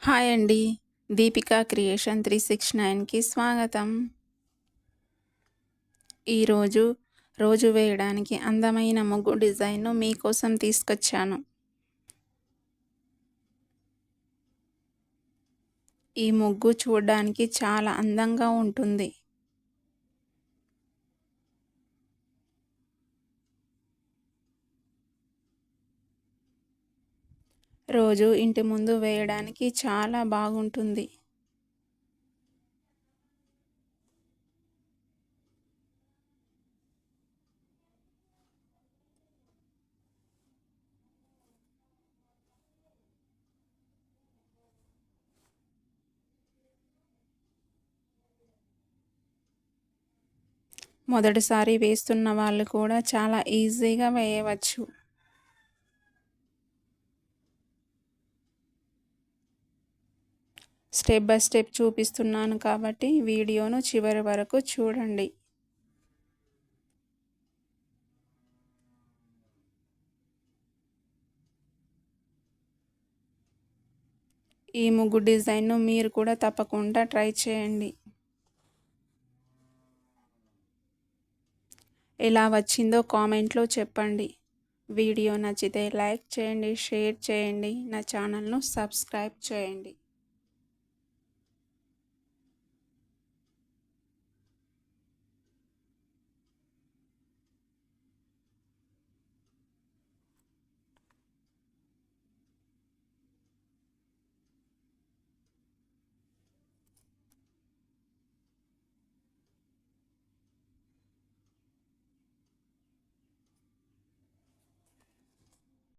Hi అండి. Deepika creation 369కి స్వాగతం. ఈరోజు రోజు వేయడానికి అందమైన ముగ్గు డిజైన్ను మీకోసం తీసుకొచ్చాను. ఈ ముగ్గు చూడడానికి చాలా అందంగా ఉంటుంది. రోజు ఇంటి ముందు వేయడానికి చాలా బాగుంటుంది. మొదటిసారి వేస్తున్న వాళ్ళు కూడా చాలా ఈజీగా వేయవచ్చు. స్టెప్ బై స్టెప్ చూపిస్తున్నాను కాబట్టి వీడియోను చివరి వరకు చూడండి. ఈ ముగ్గు డిజైన్ను మీరు కూడా తప్పకుండా ట్రై చేయండి. ఎలా వచ్చిందో కామెంట్లో చెప్పండి. వీడియో నచ్చితే లైక్ చేయండి, షేర్ చేయండి, నా ఛానల్ను సబ్స్క్రైబ్ చేయండి.